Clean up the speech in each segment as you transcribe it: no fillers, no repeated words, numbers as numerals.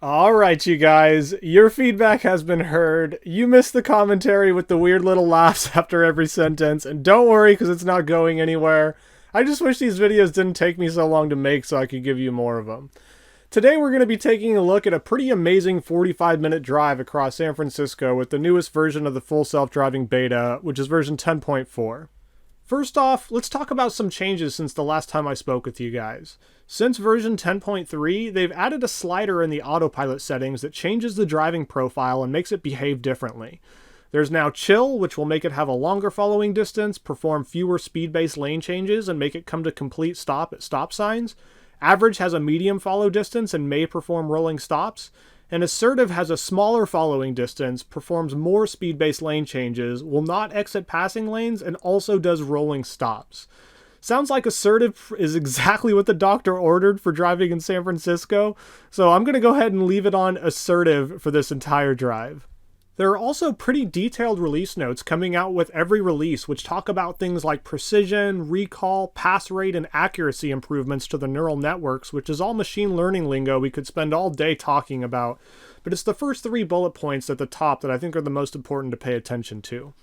Alright, you guys, your feedback has been heard. You missed the commentary with the weird little laughs after every sentence, and don't worry because it's not going anywhere. I just wish these videos didn't take me so long to make so I could give you more of them. Today we're going to be taking a look at a pretty amazing 45-minute drive across San Francisco with the newest version of the full self-driving beta, which is version 10.4. First off, let's talk about some changes since the last time I spoke with you guys. Since version 10.3, they've added a slider in the autopilot settings that changes the driving profile and makes it behave differently. There's now chill, which will make it have a longer following distance, perform fewer speed-based lane changes, and make it come to complete stop at stop signs. Average has a medium follow distance and may perform rolling stops. And Assertive has a smaller following distance, performs more speed-based lane changes, will not exit passing lanes, and also does rolling stops. Sounds like Assertive is exactly what the doctor ordered for driving in San Francisco, so I'm going to go ahead and leave it on Assertive for this entire drive. There are also pretty detailed release notes coming out with every release, which talk about things like precision, recall, pass rate, and accuracy improvements to the neural networks, which is all machine learning lingo we could spend all day talking about. But it's the first three bullet points at the top that I think are the most important to pay attention to.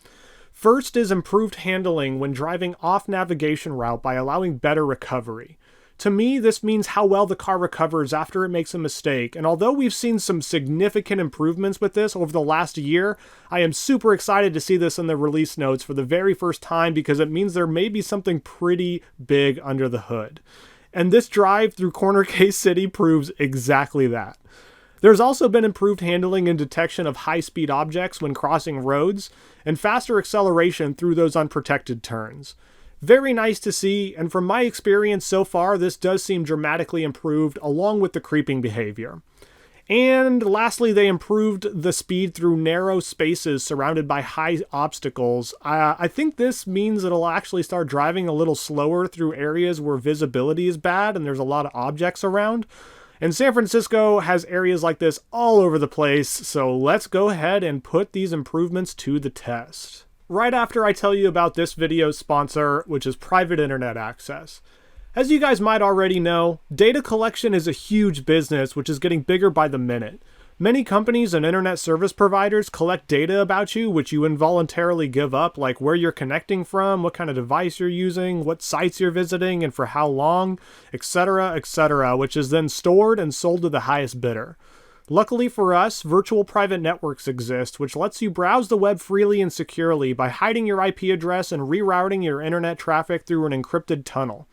First is improved handling when driving off navigation route by allowing better recovery. To me, this means how well the car recovers after it makes a mistake, and although we've seen some significant improvements with this over the last year, I am super excited to see this in the release notes for the very first time because it means there may be something pretty big under the hood. And this drive through Corner Case City proves exactly that. There's also been improved handling and detection of high-speed objects when crossing roads, and faster acceleration through those unprotected turns. Very nice to see, and from my experience so far, this does seem dramatically improved along with the creeping behavior. And lastly, they improved the speed through narrow spaces surrounded by high obstacles. I think this means it'll actually start driving a little slower through areas where visibility is bad and there's a lot of objects around. And San Francisco has areas like this all over the place, so let's go ahead and put these improvements to the test. Right after I tell you about this video's sponsor, which is private internet access. As you guys might already know, data collection is a huge business which is getting bigger by the minute. Many companies and internet service providers collect data about you which you involuntarily give up, like where you're connecting from, what kind of device you're using, what sites you're visiting, and for how long, etc., which is then stored and sold to the highest bidder. Luckily for us, virtual private networks exist, which lets you browse the web freely and securely by hiding your IP address and rerouting your internet traffic through an encrypted tunnel.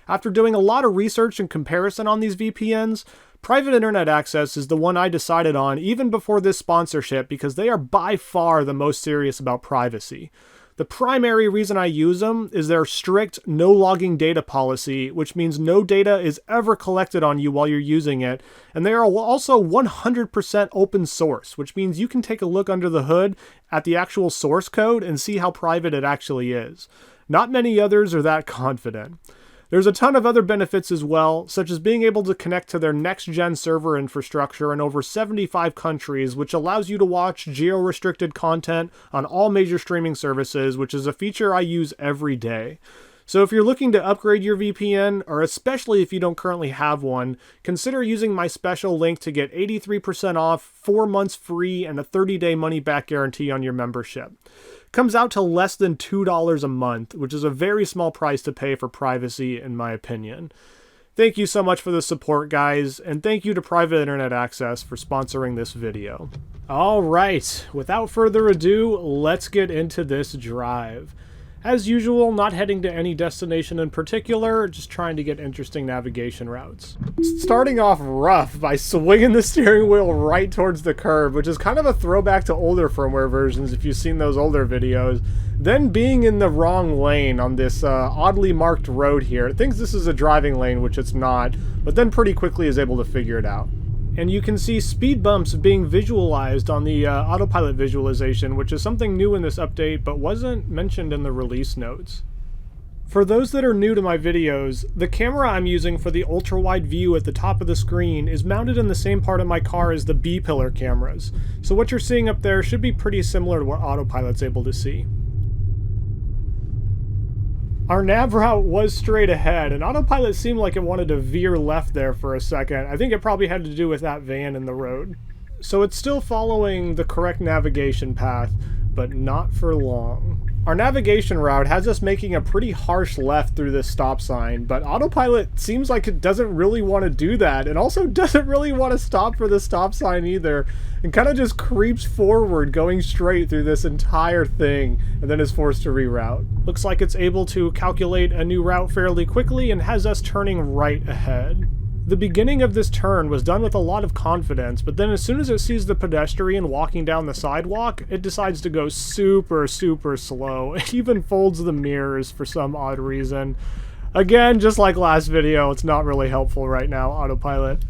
After doing a lot of research and comparison on these VPNs, private internet access is the one I decided on even before this sponsorship because they are by far the most serious about privacy. The primary reason I use them is their strict no logging data policy, which means no data is ever collected on you while you're using it, and they are also 100% open source, which means you can take a look under the hood at the actual source code and see how private it actually is. Not many others are that confident. There's a ton of other benefits as well, such as being able to connect to their next-gen server infrastructure in over 75 countries, which allows you to watch geo-restricted content on all major streaming services, which is a feature I use every day. So if you're looking to upgrade your VPN, or especially if you don't currently have one, consider using my special link to get 83% off, 4 months free, and a 30-day money-back guarantee on your membership. Comes out to less than $2 a month, which is a very small price to pay for privacy, in my opinion. Thank you so much for the support, guys, and thank you to Private Internet Access for sponsoring this video. Alright, without further ado, let's get into this drive. As usual, not heading to any destination in particular, just trying to get interesting navigation routes. Starting off rough by swinging the steering wheel right towards the curb, which is kind of a throwback to older firmware versions if you've seen those older videos. Then being in the wrong lane on this oddly marked road here. It thinks this is a driving lane, which it's not, but then pretty quickly is able to figure it out. And you can see speed bumps being visualized on the autopilot visualization, which is something new in this update, but wasn't mentioned in the release notes. For those that are new to my videos, the camera I'm using for the ultra-wide view at the top of the screen is mounted in the same part of my car as the B-pillar cameras, so what you're seeing up there should be pretty similar to what autopilot's able to see. Our nav route was straight ahead, and autopilot seemed like it wanted to veer left there for a second. I think it probably had to do with that van in the road. So it's still following the correct navigation path, but not for long. Our navigation route has us making a pretty harsh left through this stop sign, but autopilot seems like it doesn't really want to do that, and also doesn't really want to stop for the stop sign either, and kind of just creeps forward going straight through this entire thing, and then is forced to reroute. Looks like it's able to calculate a new route fairly quickly and has us turning right ahead. The beginning of this turn was done with a lot of confidence, but then as soon as it sees the pedestrian walking down the sidewalk, it decides to go super slow. It even folds the mirrors for some odd reason. Again, just like last video, it's not really helpful right now, autopilot.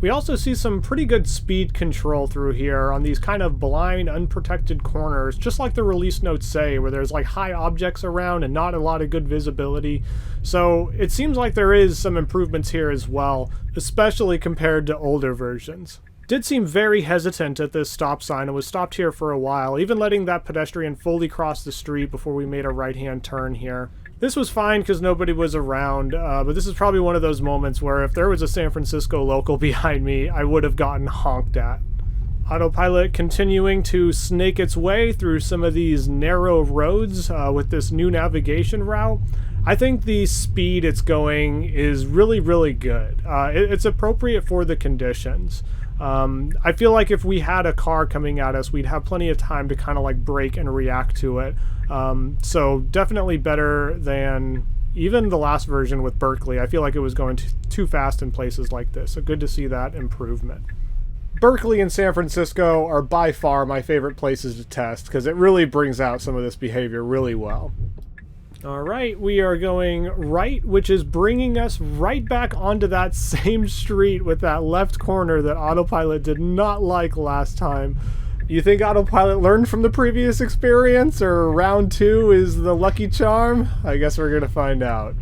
We also see some pretty good speed control through here on these kind of blind, unprotected corners, just like the release notes say, where there's like high objects around and not a lot of good visibility. So it seems like there is some improvements here as well, especially compared to older versions. Did seem very hesitant at this stop sign and was stopped here for a while, even letting that pedestrian fully cross the street before we made a right-hand turn here. This was fine because nobody was around, but this is probably one of those moments where if there was a San Francisco local behind me, I would have gotten honked at. Autopilot continuing to snake its way through some of these narrow roads with this new navigation route. I think the speed it's going is really good. It's appropriate for the conditions. I feel like if we had a car coming at us, we'd have plenty of time to kind of like brake and react to it. So definitely better than even the last version with Berkeley. I feel like it was going too fast in places like this. So good to see that improvement. Berkeley and San Francisco are by far my favorite places to test because it really brings out some of this behavior really well. Alright, we are going right, which is bringing us right back onto that same street with that left corner that autopilot did not like last time. You think autopilot learned from the previous experience, or round 2 is the lucky charm? I guess we're gonna find out.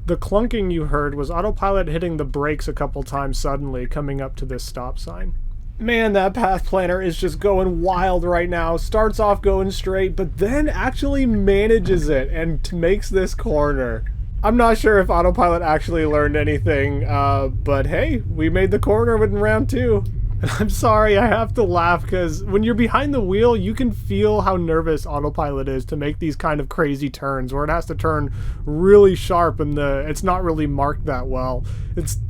The clunking you heard was autopilot hitting the brakes a couple times suddenly coming up to this stop sign. Man, that path planner is just going wild right now. Starts off going straight, but then actually manages it and makes this corner. I'm not sure if autopilot actually learned anything, but hey, we made the corner in round 2. And I'm sorry, I have to laugh because when you're behind the wheel, you can feel how nervous autopilot is to make these kind of crazy turns where it has to turn really sharp and it's not really marked that well.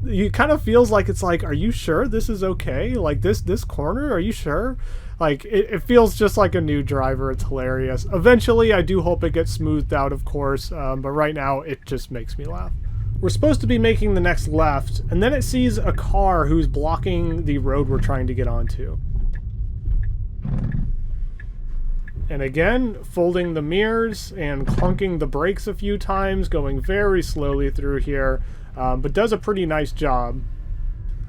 It kind of feels like it's like, are you sure this is okay? Like this corner, are you sure? Like it feels just like a new driver. It's hilarious. Eventually, I do hope it gets smoothed out, of course, but right now it just makes me laugh. We're supposed to be making the next left, and then it sees a car who's blocking the road we're trying to get onto. And again, folding the mirrors and clunking the brakes a few times, going very slowly through here, but does a pretty nice job.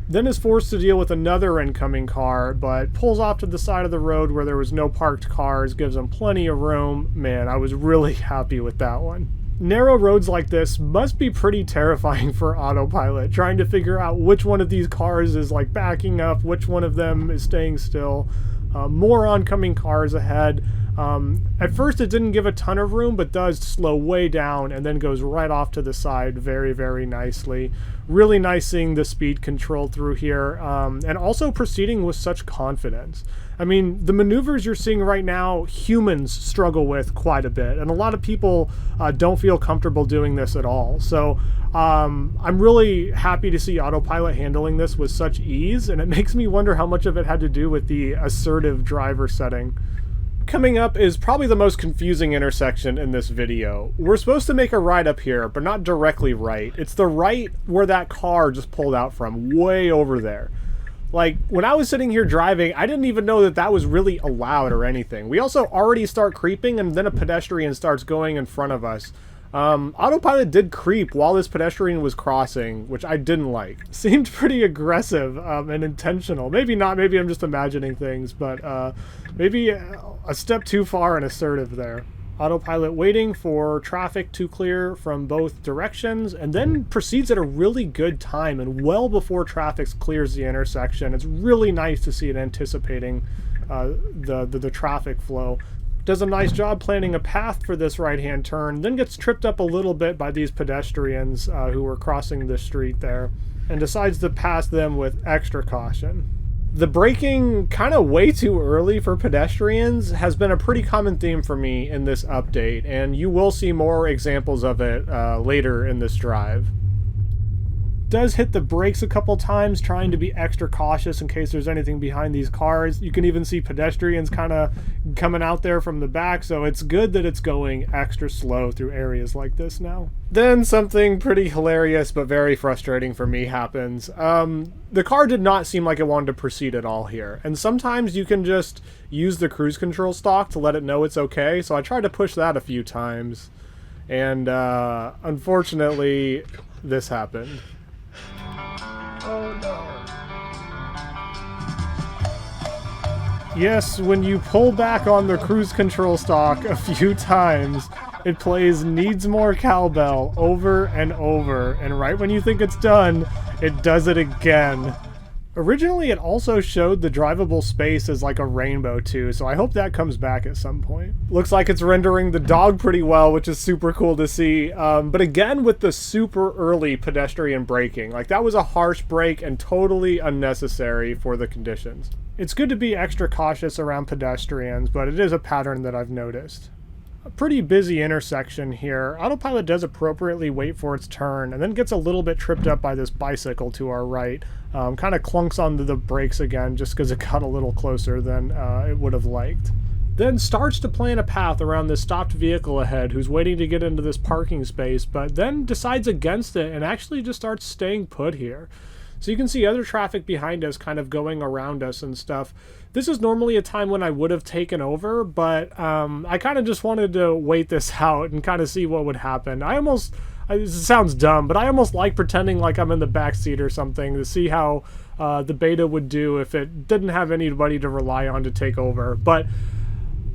Then is forced to deal with another incoming car, but pulls off to the side of the road where there was no parked cars, gives them plenty of room. Man, I was really happy with that one. Narrow roads like this must be pretty terrifying for autopilot, trying to figure out which one of these cars is like backing up, which one of them is staying still. More oncoming cars ahead. At first it didn't give a ton of room, but does slow way down and then goes right off to the side very nicely. Really nice seeing the speed control through here, and also proceeding with such confidence. I mean, the maneuvers you're seeing right now, humans struggle with quite a bit, and a lot of people don't feel comfortable doing this at all. So I'm really happy to see autopilot handling this with such ease, and it makes me wonder how much of it had to do with the assertive driver setting. Coming up is probably the most confusing intersection in this video. We're supposed to make a right up here, but not directly right. It's the right where that car just pulled out from, way over there. Like, when I was sitting here driving, I didn't even know that that was really allowed or anything. We also already start creeping, and then a pedestrian starts going in front of us. Autopilot did creep while this pedestrian was crossing, which I didn't like. Seemed pretty aggressive and intentional. Maybe not, maybe I'm just imagining things, but maybe a step too far and assertive there. Autopilot waiting for traffic to clear from both directions, and then proceeds at a really good time and well before traffic clears the intersection. It's really nice to see it anticipating the traffic flow. Does a nice job planning a path for this right-hand turn, then gets tripped up a little bit by these pedestrians who were crossing the street there, and decides to pass them with extra caution. The braking kind of way too early for pedestrians has been a pretty common theme for me in this update, and you will see more examples of it later in this drive. Does hit the brakes a couple times, trying to be extra cautious in case there's anything behind these cars. You can even see pedestrians kind of coming out there from the back, so it's good that it's going extra slow through areas like this now. Then something pretty hilarious but very frustrating for me happens. The car did not seem like it wanted to proceed at all here, and sometimes you can just use the cruise control stalk to let it know it's okay, so I tried to push that a few times, and unfortunately this happened. Oh no. Yes, when you pull back on the cruise control stalk a few times, it plays Needs More Cowbell over and over, and right when you think it's done, it does it again. Originally, it also showed the drivable space as like a rainbow too, so I hope that comes back at some point. Looks like it's rendering the dog pretty well, which is super cool to see. But again, with the super early pedestrian braking, like that was a harsh brake and totally unnecessary for the conditions. It's good to be extra cautious around pedestrians, but it is a pattern that I've noticed. A pretty busy intersection here. Autopilot does appropriately wait for its turn and then gets a little bit tripped up by this bicycle to our right. Kind of clunks onto the brakes again just because it got a little closer than it would have liked. Then starts to plan a path around this stopped vehicle ahead who's waiting to get into this parking space, but then decides against it and actually just starts staying put here. So you can see other traffic behind us kind of going around us and stuff. This is normally a time when I would have taken over, but I kind of just wanted to wait this out and kind of see what would happen. It sounds dumb, but I almost like pretending like I'm in the back seat or something to see how the beta would do if it didn't have anybody to rely on to take over. But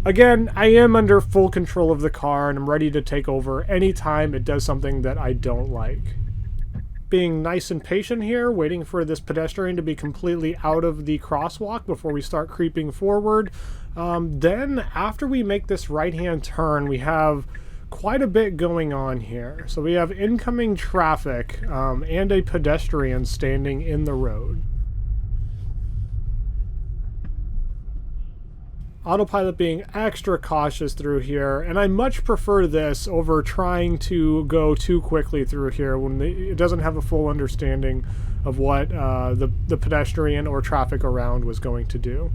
again, I am under full control of the car and I'm ready to take over anytime it does something that I don't like. Being nice and patient here, waiting for this pedestrian to be completely out of the crosswalk before we start creeping forward. Then after we make this right-hand turn, we have quite a bit going on here. So we have incoming traffic and a pedestrian standing in the road. Autopilot being extra cautious through here, and I much prefer this over trying to go too quickly through here when it doesn't have a full understanding of what the pedestrian or traffic around was going to do.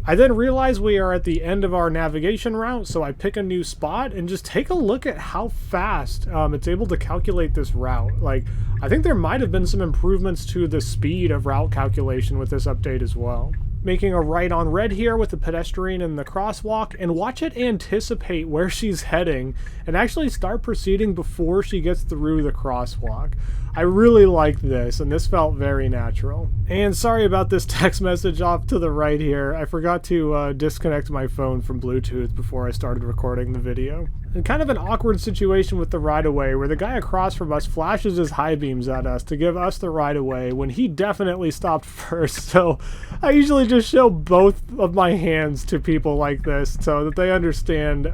I then realize we are at the end of our navigation route, so I pick a new spot and just take a look at how fast it's able to calculate this route. Like, I think there might have been some improvements to the speed of route calculation with this update as well. Making a right on red here with the pedestrian in the crosswalk, and watch it anticipate where she's heading and actually start proceeding before she gets through the crosswalk. I really liked this, and this felt very natural. And sorry about this text message off to the right here. I forgot to disconnect my phone from Bluetooth before I started recording the video. And kind of an awkward situation with the right-of-way where the guy across from us flashes his high beams at us to give us the right-of-way when he definitely stopped first. So I usually just show both of my hands to people like this so that they understand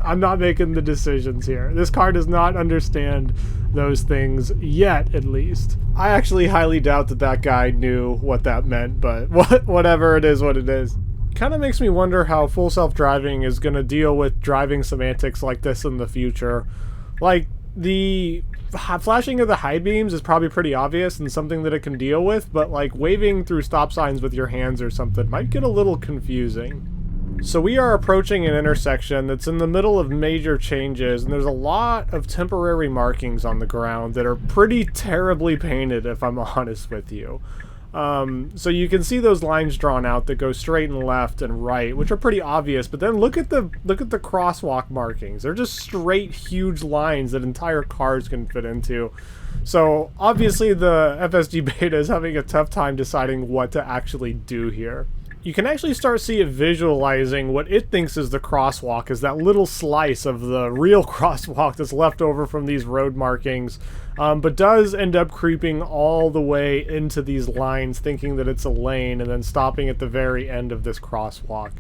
I'm not making the decisions here. This car does not understand those things yet, at least. I actually highly doubt that that guy knew what that meant, but whatever, it is what it is. Kind of makes me wonder how full self-driving is going to deal with driving semantics like this in the future. Like, the flashing of the high beams is probably pretty obvious and something that it can deal with, but like waving through stop signs with your hands or something might get a little confusing. So we are approaching an intersection that's in the middle of major changes, and there's a lot of temporary markings on the ground that are pretty terribly painted, if I'm honest with you. So you can see those lines drawn out that go straight and left and right, which are pretty obvious, but then look at the crosswalk markings. They're just straight, huge lines that entire cars can fit into. So obviously the FSD Beta is having a tough time deciding what to actually do here. You can actually start see it visualizing what it thinks is the crosswalk, is that little slice of the real crosswalk that's left over from these road markings, but does end up creeping all the way into these lines thinking that it's a lane and then stopping at the very end of this crosswalk.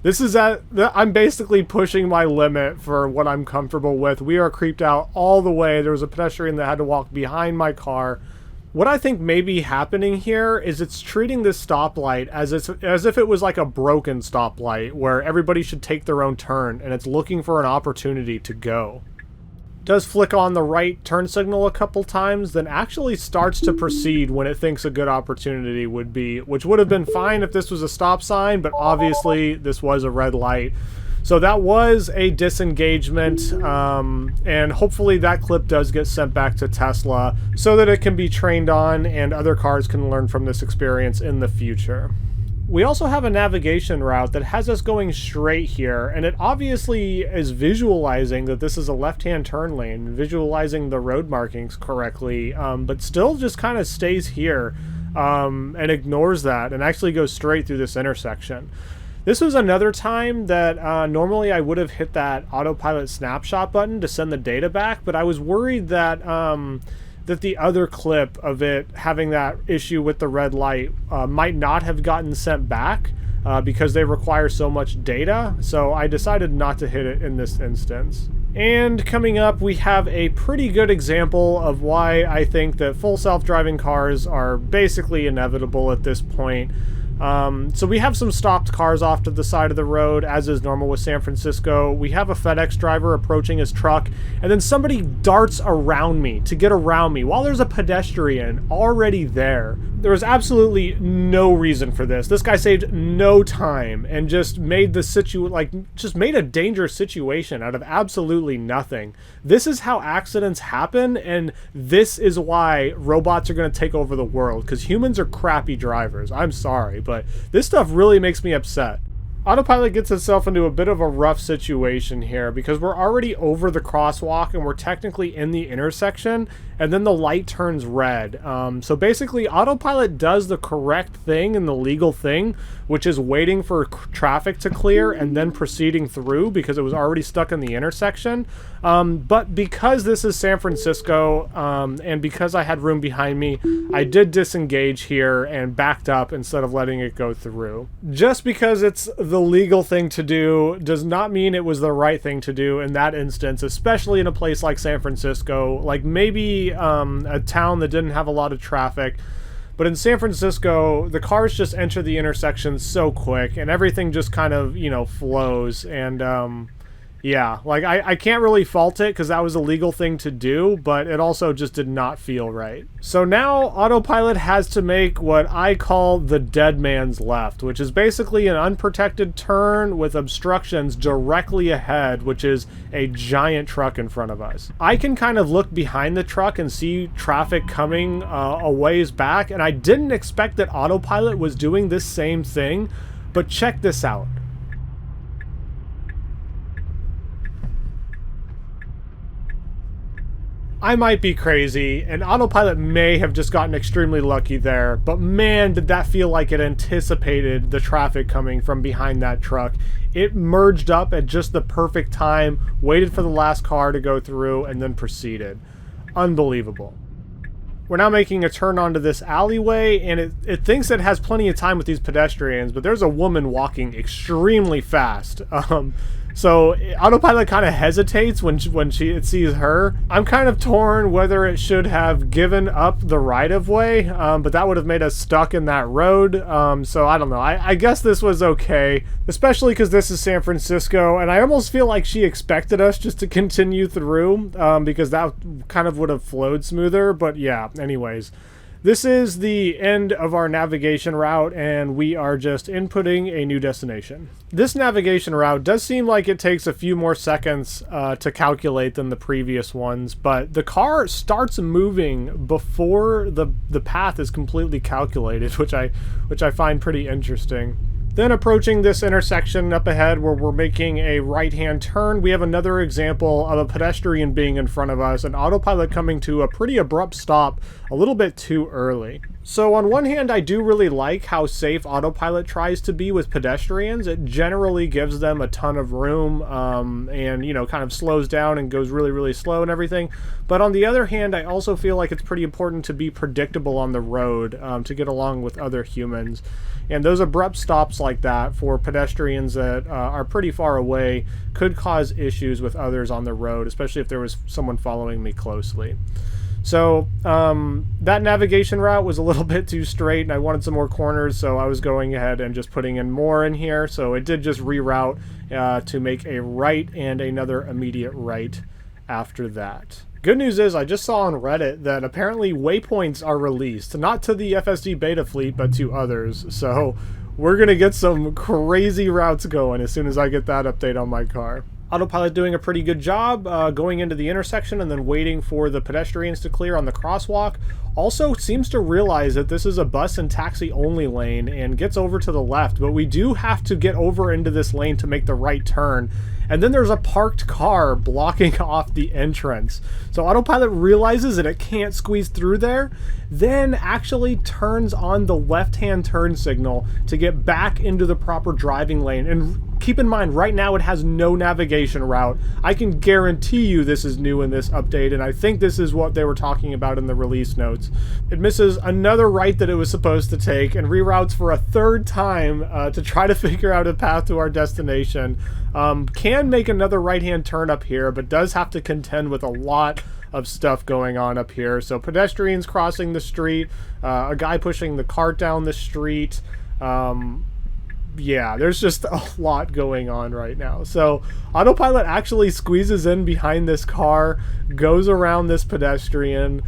This is I'm basically pushing my limit for what I'm comfortable with. We are creeped out all the way. There was a pedestrian that had to walk behind my car. What I think may be happening here is it's treating this stoplight as if it was like a broken stoplight where everybody should take their own turn, and it's looking for an opportunity to go. Does flick on the right turn signal a couple times, then actually starts to proceed when it thinks a good opportunity would be, which would have been fine if this was a stop sign, but obviously this was a red light. So that was a disengagement, and hopefully that clip does get sent back to Tesla so that it can be trained on and other cars can learn from this experience in the future. We also have a navigation route that has us going straight here, and it obviously is visualizing that this is a left-hand turn lane, visualizing the road markings correctly, but still just kind of stays here and ignores that and actually goes straight through this intersection. This was another time that normally I would have hit that autopilot snapshot button to send the data back, but I was worried that that the other clip of it having that issue with the red light might not have gotten sent back because they require so much data, so I decided not to hit it in this instance. And coming up, we have a pretty good example of why I think that full self-driving cars are basically inevitable at this point. So we have some stopped cars off to the side of the road, as is normal with San Francisco. We have a FedEx driver approaching his truck, and then somebody darts around me to get around me while there's a pedestrian already there. There was absolutely no reason for this. This guy saved no time and just made the just made a dangerous situation out of absolutely nothing. This is how accidents happen, and this is why robots are going to take over the world, because humans are crappy drivers. I'm sorry, but this stuff really makes me upset. Autopilot gets itself into a bit of a rough situation here because we're already over the crosswalk and we're technically in the intersection, and then the light turns red. So basically Autopilot does the correct thing and the legal thing, which is waiting for traffic to clear and then proceeding through because it was already stuck in the intersection. But because this is San Francisco, and because I had room behind me, I did disengage here and backed up instead of letting it go through. Just because it's the legal thing to do does not mean it was the right thing to do in that instance, especially in a place like San Francisco, like maybe a town that didn't have a lot of traffic. But in San Francisco, the cars just enter the intersection so quick and everything just kind of, flows. And yeah, like I can't really fault it because that was a legal thing to do, but it also just did not feel right. So now Autopilot has to make what I call the dead man's left, which is basically an unprotected turn with obstructions directly ahead, which is a giant truck in front of us. I can kind of look behind the truck and see traffic coming a ways back, and I didn't expect that Autopilot was doing this same thing, but check this out. I might be crazy, and Autopilot may have just gotten extremely lucky there, but man, did that feel like it anticipated the traffic coming from behind that truck. It merged up at just the perfect time, waited for the last car to go through, and then proceeded. Unbelievable. We're now making a turn onto this alleyway, and it thinks it has plenty of time with these pedestrians, but there's a woman walking extremely fast. So Autopilot kind of hesitates when it sees her. I'm kind of torn whether it should have given up the right-of-way, but that would have made us stuck in that road. So I don't know. I guess this was okay, especially because this is San Francisco, and I almost feel like she expected us just to continue through because that kind of would have flowed smoother. But yeah, anyways. This is the end of our navigation route, and we are just inputting a new destination. This navigation route does seem like it takes a few more seconds to calculate than the previous ones, but the car starts moving before the path is completely calculated, which I find pretty interesting. Then approaching this intersection up ahead where we're making a right-hand turn, we have another example of a pedestrian being in front of us and Autopilot coming to a pretty abrupt stop a little bit too early. So on one hand, I do really like how safe autopilot tries to be with pedestrians. It generally gives them a ton of room, and, you know, kind of slows down and goes really, really slow and everything. But on the other hand, I also feel like it's pretty important to be predictable on the road, to get along with other humans. And those abrupt stops like that for pedestrians that are pretty far away could cause issues with others on the road, especially if there was someone following me closely. So that navigation route was a little bit too straight, and I wanted some more corners, so I was going ahead and just putting in more in here. So it did just reroute to make a right and another immediate right after that. Good news is I just saw on Reddit that apparently waypoints are released, not to the FSD beta fleet, but to others. So we're going to get some crazy routes going as soon as I get that update on my car. Autopilot doing a pretty good job going into the intersection and then waiting for the pedestrians to clear on the crosswalk. Also seems to realize that this is a bus and taxi only lane and gets over to the left, but we do have to get over into this lane to make the right turn. And then there's a parked car blocking off the entrance. So autopilot realizes that it can't squeeze through there, then actually turns on the left-hand turn signal to get back into the proper driving lane. And keep in mind, right now it has no navigation route. I can guarantee you this is new in this update, and I think this is what they were talking about in the release notes. It misses another right that it was supposed to take and reroutes for a third time to try to figure out a path to our destination. Can make another right-hand turn up here, but does have to contend with a lot of stuff going on up here. So pedestrians crossing the street, a guy pushing the cart down the street. Yeah, there's just a lot going on right now. So autopilot actually squeezes in behind this car, goes around this pedestrian,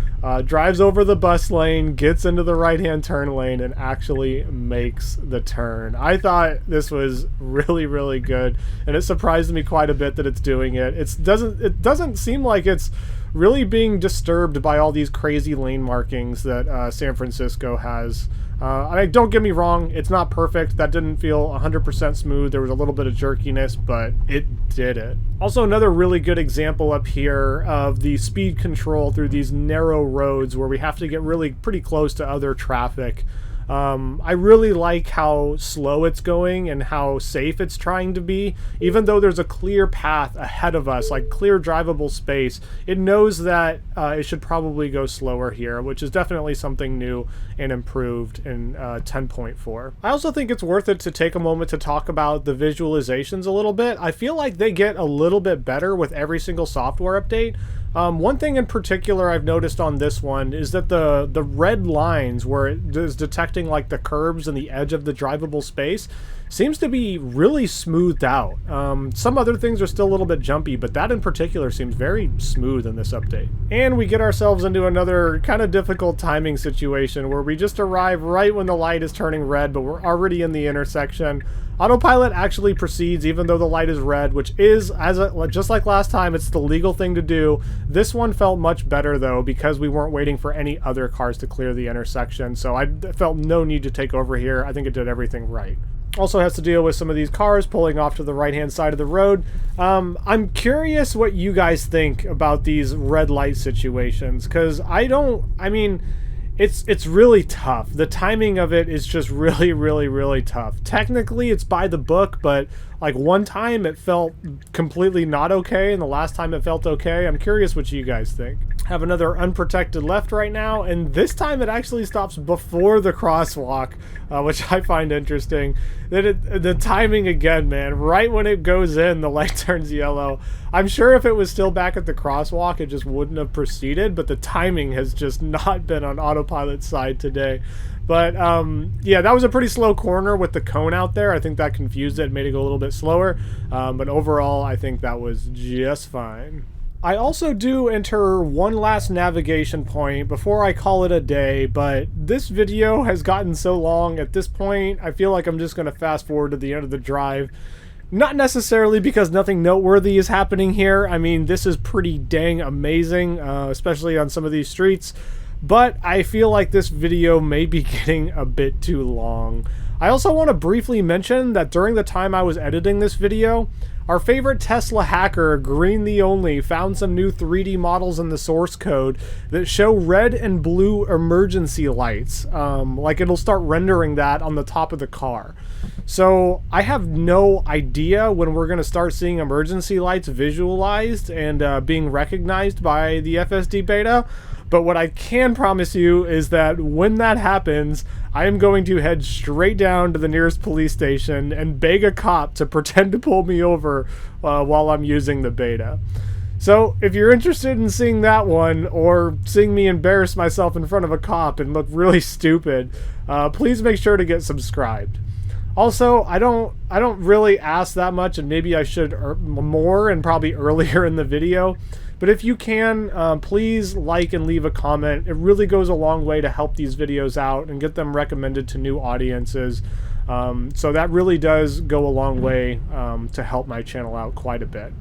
drives over the bus lane, gets into the right-hand turn lane, and actually makes the turn. I thought this was really, really good, and it surprised me quite a bit that it's doing it. It doesn't seem like it's really being disturbed by all these crazy lane markings that San Francisco has. I mean, don't get me wrong, it's not perfect. That didn't feel 100% smooth. There was a little bit of jerkiness, but it did it. Also, another really good example up here of the speed control through these narrow roads where we have to get really pretty close to other traffic. I really like how slow it's going and how safe it's trying to be. Even though there's a clear path ahead of us, like clear drivable space, it knows that it should probably go slower here, which is definitely something new and improved in 10.4. I also think it's worth it to take a moment to talk about the visualizations a little bit. I feel like they get a little bit better with every single software update. One thing in particular I've noticed on this one is that the red lines where it is detecting like the curbs and the edge of the drivable space seems to be really smoothed out. Some other things are still a little bit jumpy, but that in particular seems very smooth in this update. And we get ourselves into another kind of difficult timing situation where we just arrive right when the light is turning red, but we're already in the intersection. Autopilot actually proceeds even though the light is red, which is, just like last time, it's the legal thing to do. This one felt much better though because we weren't waiting for any other cars to clear the intersection, so I felt no need to take over here. I think it did everything right. Also has to deal with some of these cars pulling off to the right-hand side of the road. I'm curious what you guys think about these red light situations, because it's really tough. The timing of it is just really, really, really tough. Technically, it's by the book, but like one time it felt completely not okay, and the last time it felt okay. I'm curious what you guys think. Have another unprotected left right now, and this time it actually stops before the crosswalk, which I find interesting. The timing again, man, right when it goes in, the light turns yellow. I'm sure if it was still back at the crosswalk, it just wouldn't have proceeded, but the timing has just not been on autopilot's side today. But yeah, that was a pretty slow corner with the cone out there. I think that confused it, made it go a little bit slower, but overall I think that was just fine. I also do enter one last navigation point before I call it a day, but this video has gotten so long at this point, I feel like I'm just going to fast forward to the end of the drive. Not necessarily because nothing noteworthy is happening here. I mean, this is pretty dang amazing, especially on some of these streets, but I feel like this video may be getting a bit too long. I also want to briefly mention that during the time I was editing this video, our favorite Tesla hacker, Green the Only, found some new 3D models in the source code that show red and blue emergency lights. Like it'll start rendering that on the top of the car. So I have no idea when we're going to start seeing emergency lights visualized and being recognized by the FSD beta. But what I can promise you is that when that happens, I am going to head straight down to the nearest police station and beg a cop to pretend to pull me over while I'm using the beta. So if you're interested in seeing that one, or seeing me embarrass myself in front of a cop and look really stupid, please make sure to get subscribed. Also, I don't really ask that much, and maybe I should more and probably earlier in the video. But if you can, please like and leave a comment. It really goes a long way to help these videos out and get them recommended to new audiences. So that really does go a long way to help my channel out quite a bit.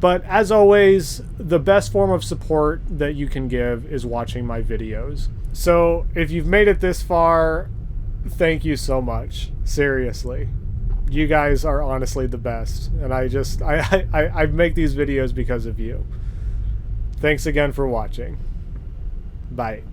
But as always, the best form of support that you can give is watching my videos. So if you've made it this far, thank you so much. Seriously. You guys are honestly the best. And I make these videos because of you. Thanks again for watching. Bye.